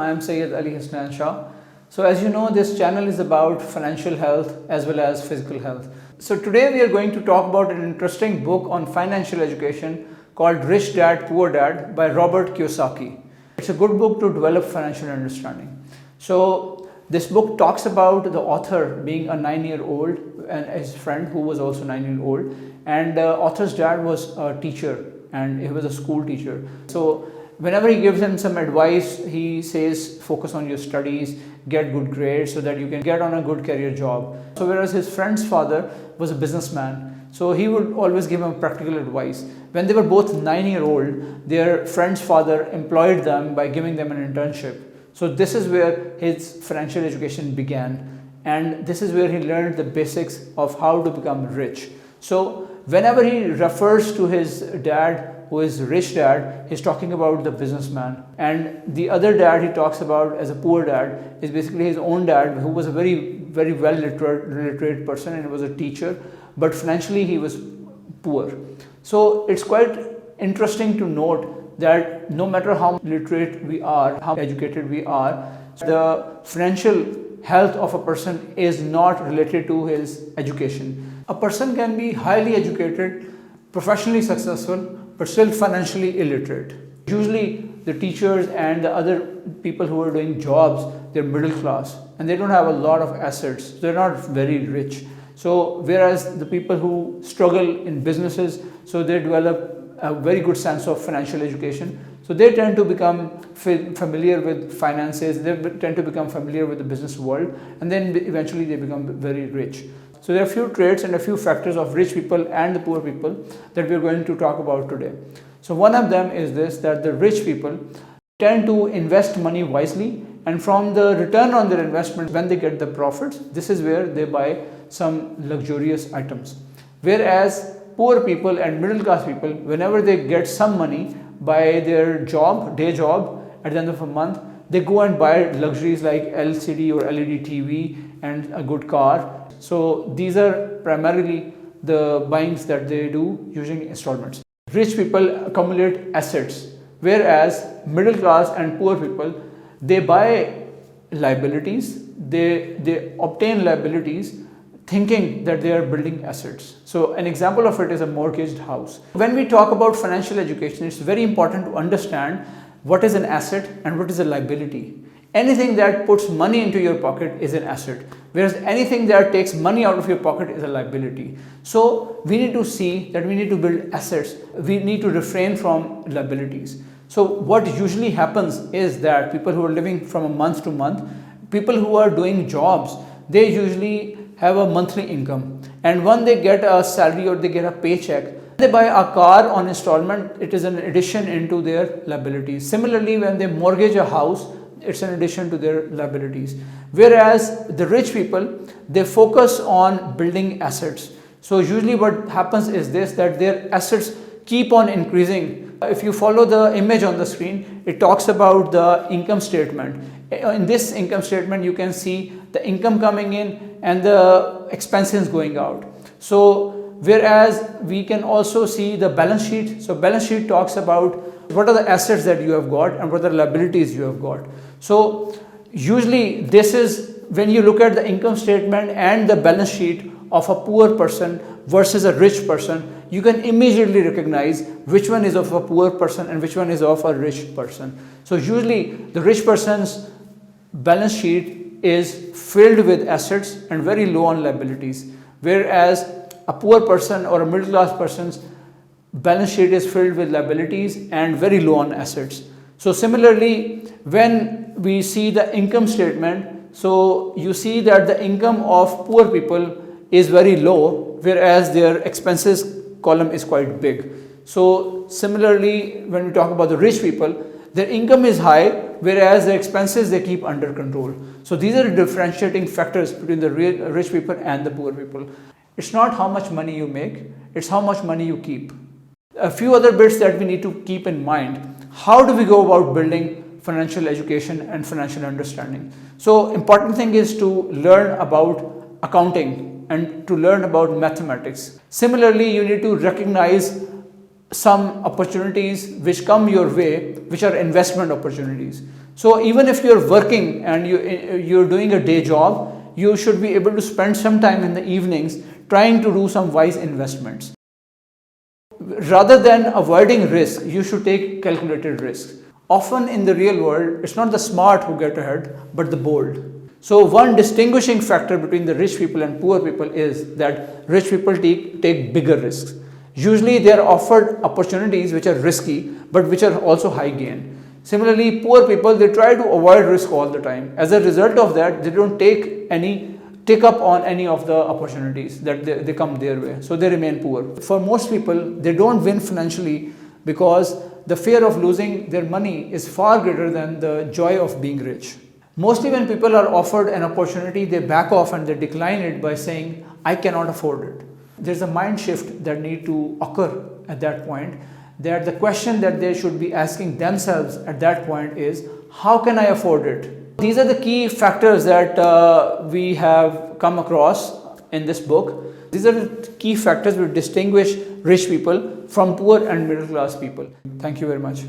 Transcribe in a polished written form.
I am Syed Hasnain Shah. So as you know, this channel is about financial health as well as physical health. So today we are going to talk about an interesting book on financial education called Rich Dad, Poor Dad by Robert Kiyosaki. It's a good book to develop financial understanding. So this book talks about the author being a 9-year-old and his friend who was also 9-year-old, and the author's dad was a teacher and he was a school teacher. So whenever he gives him some advice, he says focus on your studies, get good grades so that you can get on a good career job. So whereas his friend's father was a businessman, so he would always give him practical advice. When they were both 9-year-old, their friend's father employed them by giving them an internship. So this is where his financial education began, and this is where he learned the basics of how to become rich. So whenever he refers to his dad, who is rich dad, he's talking about the businessman, and the other dad he talks about as a poor dad is basically his own dad, who was a very well literate person and was a teacher, but financially he was poor. So it's quite interesting to note that no matter how literate we are, how educated we are, the financial health of a person is not related to his education. A person can be highly educated, professionally successful, but still financially illiterate. Usually the teachers and the other people who are doing jobs, they're middle class and they don't have a lot of assets. They're not very rich. So whereas the people who struggle in businesses, so they develop a very good sense of financial education. So they tend to become familiar with finances, they tend to become familiar with the business world, and then eventually they become very rich. So there are a few traits and a few factors of rich people and the poor people that we're going to talk about today. So one of them is this, that the rich people tend to invest money wisely, and from the return on their investment, when they get the profits, this is where they buy some luxurious items. Whereas poor people and middle class people, whenever they get some money by their job, day job, at the end of a month, they go and buy luxuries like LCD or LED TV and a good car. So these are primarily the buyings that they do using installments. Rich people accumulate assets, whereas middle class and poor people, they buy liabilities, they obtain liabilities thinking that they are building assets. So an example of it is a mortgaged house. When we talk about financial education, it's very important to understand what is an asset and what is a liability. Anything that puts money into your pocket is an asset, whereas anything that takes money out of your pocket is a liability. So we need to see that we need to build assets. We need to refrain from liabilities. So what usually happens is that people who are living from a month to month, people who are doing jobs, they usually have a monthly income, and when they get a salary or they get a paycheck, they buy a car on installment. It is an addition into their liabilities. Similarly, when they mortgage a house, it's an addition to their liabilities. Whereas the rich people, they focus on building assets. So usually what happens is this, that their assets keep on increasing. If you follow the image on the screen, it talks about the income statement. In this income statement, you can see the income coming in and the expenses going out. So whereas we can also see the balance sheet. So balance sheet talks about what are the assets that you have got and what are the liabilities you have got. So usually this is when you look at the income statement and the balance sheet of a poor person versus a rich person, you can immediately recognize which one is of a poor person and which one is of a rich person. So usually the rich person's balance sheet is filled with assets and very low on liabilities, whereas a poor person or a middle class person's balance sheet is filled with liabilities and very low on assets. So similarly, when we see the income statement, so you see that the income of poor people is very low, whereas their expenses column is quite big. So similarly, when we talk about the rich people, their income is high, whereas the expenses they keep under control. So these are differentiating factors between the rich people and the poor people. It's not how much money you make, it's how much money you keep. A few other bits that we need to keep in mind. How do we go about building financial education and financial understanding? So important thing is to learn about accounting and to learn about mathematics. Similarly, you need to recognize some opportunities which come your way, which are investment opportunities. So even if you're working and you're doing a day job, you should be able to spend some time in the evenings trying to do some wise investments. Rather than avoiding risk, you should take calculated risks. Often in the real world, it's not the smart who get ahead, but the bold. So one distinguishing factor between the rich people and poor people is that rich people take bigger risks. Usually they are offered opportunities which are risky, but which are also high gain. Similarly, poor people, they try to avoid risk all the time. As a result of that, they don't take up on any of the opportunities that they come their way. So they remain poor. For most people, they don't win financially because the fear of losing their money is far greater than the joy of being rich. Mostly when people are offered an opportunity, they back off and they decline it by saying, I cannot afford it. There's a mind shift that need to occur at that point, that the question that they should be asking themselves at that point is, how can I afford it? These are the key factors that we have come across in this book. These are the key factors which distinguish rich people from poor and middle class people. Thank you very much.